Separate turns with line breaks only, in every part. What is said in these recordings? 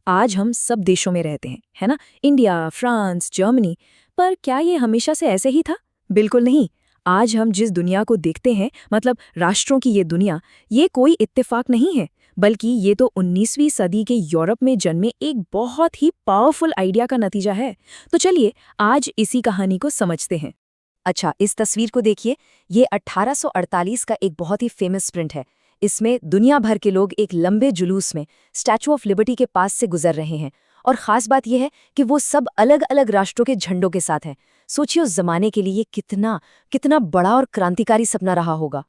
आज हम सब देशों में रहते हैं, है ना? India, France, Germany. पर क्या ये हमेशा से ऐसे ही था? बिल्कुल नहीं। आज हम जिस दुनिया को देखते हैं, मतलब राष्ट्रों की ये दुनिया, ये कोई इत्तेफाक नहीं है, बल्कि ये तो 19वीं सदी के यूरोप में जन्मे एक बहुत ही पावरफुल आइडिया का नतीजा है। तो चलिए आज इसी कहानी को समझते हैं।
अच्छा, इस तस्वीर को देखिए। ये 1848 का एक बहुत ही फेमस प्रिंट है। इसमें दुनिया भर के लोग एक लंबे जुलूस में स्टैचू ऑफ लिबर्टी के पास से गुजर रहे हैं। और खास बात यह है कि वो सब अलग अलग राष्ट्रों के झंडों के साथ हैं। सोचिए उस जमाने के लिए ये कितना कितना बड़ा और क्रांतिकारी सपना रहा होगा।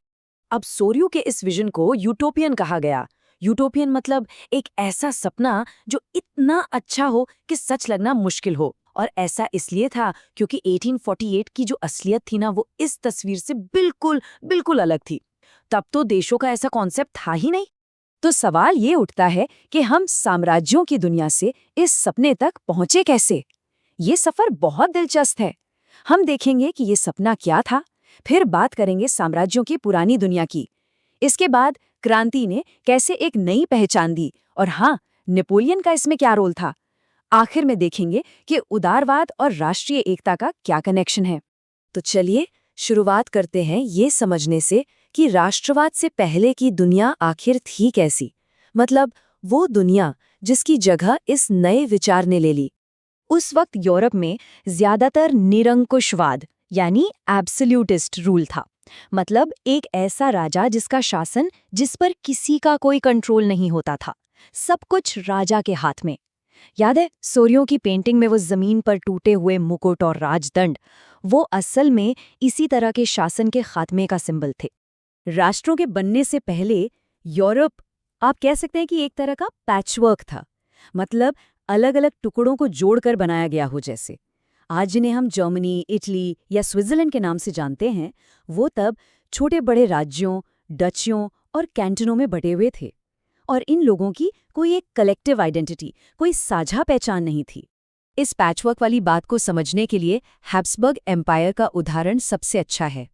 अब सोरियो के इस विजन को यूटोपियन कहा गया। यूटोपियन मतलब एक ऐसा सपना जो इतना अच्छा हो कि सच लगना मुश्किल हो। और ऐसा इसलिए था क्योंकि 1848 की जो असलियत थी ना, वो इस तस्वीर से बिल्कुल बिल्कुल अलग थी। तब तो देशों का ऐसा कॉन्सेप्ट था ही नहीं। तो सवाल ये उठता है कि हम साम्राज्यों की दुनिया से इस सपने तक पहुंचे कैसे। ये सफर बहुत दिलचस्प है। हम देखेंगे कि ये सपना क्या था, फिर बात करेंगे साम्राज्यों की पुरानी दुनिया की। इसके बाद क्रांति ने कैसे एक नई पहचान दी, और हाँ, नेपोलियन का इसमें क्या रोल था। आखिर में देखेंगे कि उदारवाद और राष्ट्रीय एकता का क्या कनेक्शन है। तो चलिए शुरुआत करते हैं ये समझने से कि राष्ट्रवाद से पहले की दुनिया आखिर थी कैसी। मतलब वो दुनिया जिसकी जगह इस नए विचार ने ले ली। उस वक्त यूरोप में ज्यादातर निरंकुशवाद यानी एब्सोल्यूटिस्ट रूल था। मतलब एक ऐसा राजा जिसका शासन जिस पर किसी का कोई कंट्रोल नहीं होता था, सब कुछ राजा के हाथ में। याद है सोरियो की पेंटिंग में वो जमीन पर टूटे हुए मुकुट और राजदंड, वो असल में इसी तरह के शासन के खात्मे का सिंबल थे। राष्ट्रों के बनने से पहले यूरोप, आप कह सकते हैं कि एक तरह का पैचवर्क था। मतलब अलग अलग टुकड़ों को जोड़कर बनाया गया हो। जैसे आज जिन्हें हम जर्मनी, इटली या स्विट्जरलैंड के नाम से जानते हैं, वो तब छोटे बड़े राज्यों, डचियों और कैंटनों में बटे हुए थे। और इन लोगों की कोई एक कलेक्टिव आइडेंटिटी, कोई साझा पहचान नहीं थी। इस पैचवर्क वाली बात को समझने के लिए हैब्सबर्ग एम्पायर का उदाहरण सबसे अच्छा है।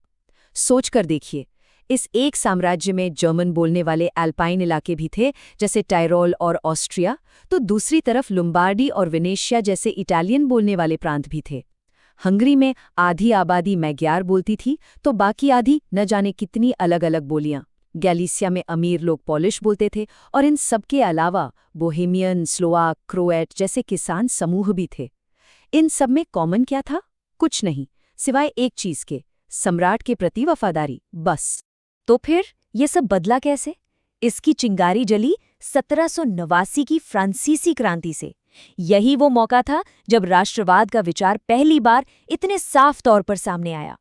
सोचकर देखिए, इस एक साम्राज्य में जर्मन बोलने वाले एल्पाइन इलाके भी थे, जैसे टायरोल और ऑस्ट्रिया, तो दूसरी तरफ लुम्बार्डी और वेनेशिया जैसे इटालियन बोलने वाले प्रांत भी थे। हंगरी में आधी आबादी मैग्यार बोलती थी, तो बाकी आधी न जाने कितनी अलग अलग बोलियां। गैलिसिया में अमीर लोग पॉलिश बोलते थे, और इन सबके अलावा बोहेमियन, स्लोवाक, क्रोएट जैसे किसान समूह भी थे। इन सब में कॉमन क्या था? कुछ नहीं, सिवाय एक चीज के, सम्राट के प्रति वफादारी, बस। तो फिर ये सब बदला कैसे? इसकी चिंगारी जली 1789 की फ्रांसीसी क्रांति से। यही वो मौका था जब राष्ट्रवाद का विचार पहली बार इतने साफ तौर पर सामने आया।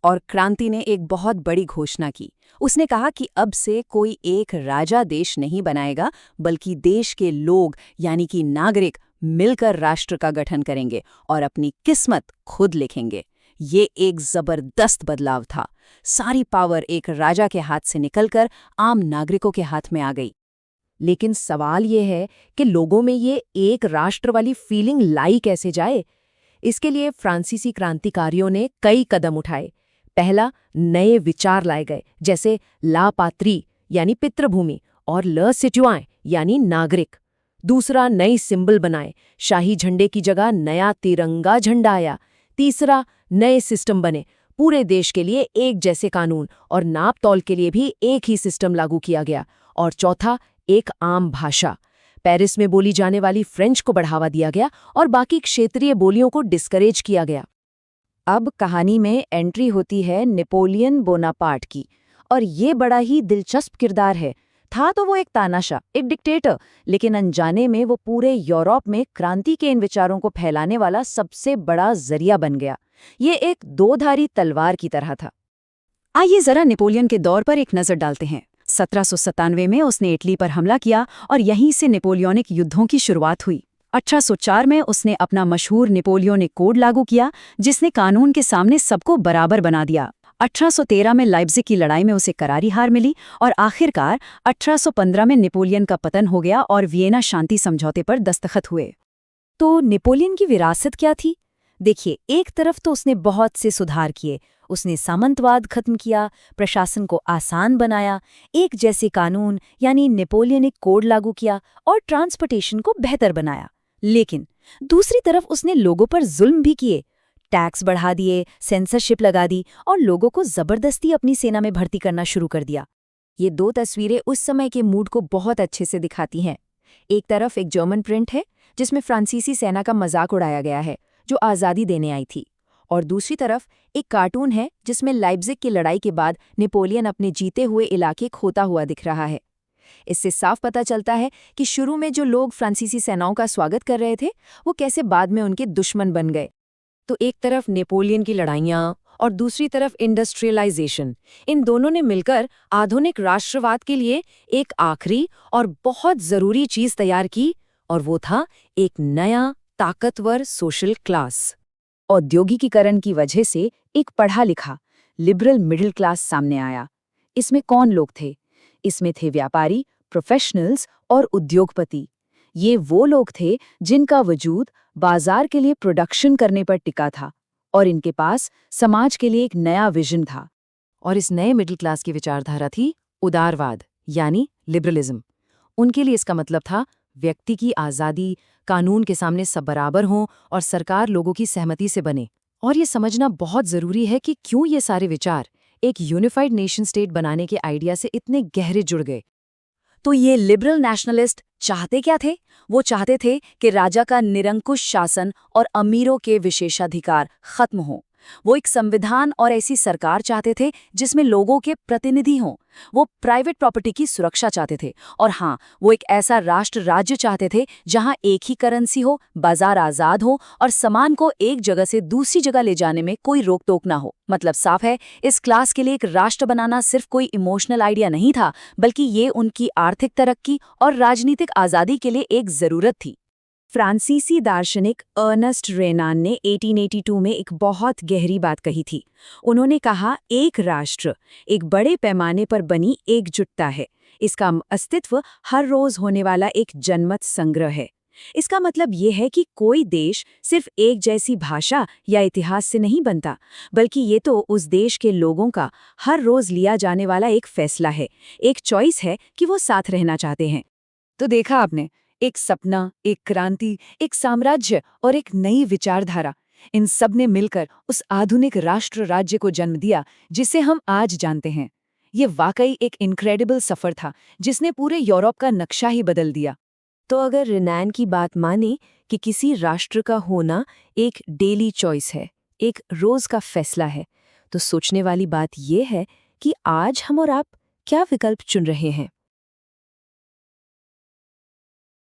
और क्रांति ने एक बहुत बड़ी घोषणा की। उसने कहा कि अब से कोई एक राजा देश नहीं बनाएगा, बल्कि देश के लोग यानी कि नागरिक मिलकर राष्ट्र का गठन करेंगे और अपनी किस्मत खुद लिखेंगे। ये एक जबरदस्त बदलाव था। सारी पावर एक राजा के हाथ से निकलकर आम नागरिकों के हाथ में आ गई। लेकिन सवाल ये है कि लोगों में ये एक राष्ट्र वाली फीलिंग लाई कैसे जाए। इसके लिए फ्रांसीसी क्रांतिकारियों ने कई कदम उठाए। पहला, नए विचार लाए गए, जैसे ला पात्री यानी पितृभूमि और ल सिट्युआं यानी नागरिक। दूसरा, नई सिंबल बनाए, शाही झंडे की जगह नया तिरंगा झंडा आया। तीसरा, नए सिस्टम बने, पूरे देश के लिए एक जैसे कानून और नाप तौल के लिए भी एक ही सिस्टम लागू किया गया। और चौथा, एक आम भाषा, पेरिस में बोली जाने वाली फ्रेंच को बढ़ावा दिया गया और बाकी क्षेत्रीय बोलियों को डिस्करेज किया गया। अब कहानी में एंट्री होती है नेपोलियन बोनापार्ट की, और ये बड़ा ही दिलचस्प किरदार है। था तो वो एक तानाशाह, एक डिक्टेटर, लेकिन अनजाने में वो पूरे यूरोप में क्रांति के इन विचारों को फैलाने वाला सबसे बड़ा जरिया बन गया। ये एक दो-धारी तलवार की तरह था। आइए जरा नेपोलियन के दौर पर एक नजर डालते हैं। 1797 में उसने इटली पर हमला किया और यहीं से नेपोलियनिक युद्धों की शुरुआत हुई। 1804 में उसने अपना मशहूर नेपोलियनिक कोड लागू किया, जिसने कानून के सामने सबको बराबर बना दिया। 1813 में लाइप्जिग की लड़ाई में उसे करारी हार मिली और आखिरकार 1815 में नेपोलियन का पतन हो गया और वियना शांति समझौते पर दस्तखत हुए। तो नेपोलियन की विरासत क्या थी? देखिए, एक तरफ तो उसने बहुत से सुधार किए। उसने सामंतवाद खत्म किया, प्रशासन को आसान बनाया, एक जैसे कानून यानी नेपोलियनिक कोड लागू किया और ट्रांसपोर्टेशन को बेहतर बनाया। लेकिन दूसरी तरफ उसने लोगों पर जुल्म भी किए, टैक्स बढ़ा दिए, सेंसरशिप लगा दी और लोगों को जबरदस्ती अपनी सेना में भर्ती करना शुरू कर दिया। ये दो तस्वीरें उस समय के मूड को बहुत अच्छे से दिखाती हैं। एक तरफ एक जर्मन प्रिंट है जिसमें फ्रांसीसी सेना का मजाक उड़ाया गया है जो आज़ादी देने आई थी, और दूसरी तरफ एक कार्टून है जिसमें लाइप्ज़िग की लड़ाई के बाद नेपोलियन अपने जीते हुए इलाके खोता हुआ दिख रहा है। इससे साफ पता चलता है कि शुरू में जो लोग फ्रांसीसी सेनाओं का स्वागत कर रहे थे वो कैसे बाद में उनके दुश्मन बन गए। तो एक तरफ नेपोलियन की लड़ाइयाँ और दूसरी तरफ इंडस्ट्रियलाइजेशन, इन दोनों ने मिलकर आधुनिक राष्ट्रवाद के लिए एक आखिरी और बहुत ज़रूरी चीज़ तैयार की, और वो था एक नया ताकतवर सोशल क्लास। औद्योगिकीकरण की वजह से एक पढ़ा लिखा लिबरल मिडिल क्लास सामने आया। इसमें कौन लोग थे? इसमें थे व्यापारी, प्रोफेशनल्स और उद्योगपति। ये वो लोग थे जिनका वजूद बाजार के लिए प्रोडक्शन करने पर टिका था और इनके पास समाज के लिए एक नया विजन था। और इस नए मिडिल क्लास की विचारधारा थी उदारवाद यानी लिबरलिज्म। उनके लिए इसका मतलब था व्यक्ति की आज़ादी, कानून के सामने सब बराबर हों और सरकार लोगों की सहमति से बने। और ये समझना बहुत ज़रूरी है कि क्यों ये सारे विचार एक यूनिफाइड नेशन स्टेट बनाने के आइडिया से इतने गहरे जुड़ गए। तो ये लिबरल नेशनलिस्ट चाहते क्या थे? वो चाहते थे कि राजा का निरंकुश शासन और अमीरों के विशेषाधिकार खत्म हों। वो एक संविधान और ऐसी सरकार चाहते थे जिसमें लोगों के प्रतिनिधि हों। वो प्राइवेट प्रॉपर्टी की सुरक्षा चाहते थे, और हाँ, वो एक ऐसा राष्ट्र राज्य चाहते थे जहां एक ही करेंसी हो, बाजार आज़ाद हो और सामान को एक जगह से दूसरी जगह ले जाने में कोई रोक टोक ना हो। मतलब साफ है, इस क्लास के लिए एक राष्ट्र बनाना सिर्फ कोई इमोशनल आइडिया नहीं था, बल्कि ये उनकी आर्थिक तरक्की और राजनीतिक आज़ादी के लिए एक ज़रूरत थी। फ्रांसीसी दार्शनिक अर्नेस्ट रेनान ने 1882 में एक बहुत गहरी बात कही थी। उन्होंने कहा, एक राष्ट्र एक बड़े पैमाने पर बनी एकजुटता है। इसका अस्तित्व हर रोज होने वाला एक जनमत संग्रह है। इसका मतलब ये है कि कोई देश सिर्फ एक जैसी भाषा या इतिहास से नहीं बनता, बल्कि ये तो उस देश के लोगों का हर रोज लिया जाने वाला एक फैसला है, एक चॉइस है कि वो साथ रहना चाहते हैं। तो देखा आपने, एक सपना, एक क्रांति, एक साम्राज्य और एक नई विचारधारा, इन सब ने मिलकर उस आधुनिक राष्ट्र राज्य को जन्म दिया जिसे हम आज जानते हैं। ये वाकई एक इनक्रेडिबल सफर था जिसने पूरे यूरोप का नक्शा ही बदल दिया। तो अगर रेनान की बात माने कि किसी राष्ट्र का होना एक डेली चॉइस है, एक रोज का फैसला है, तो सोचने वाली बात यह है कि आज हम और आप क्या विकल्प चुन रहे हैं।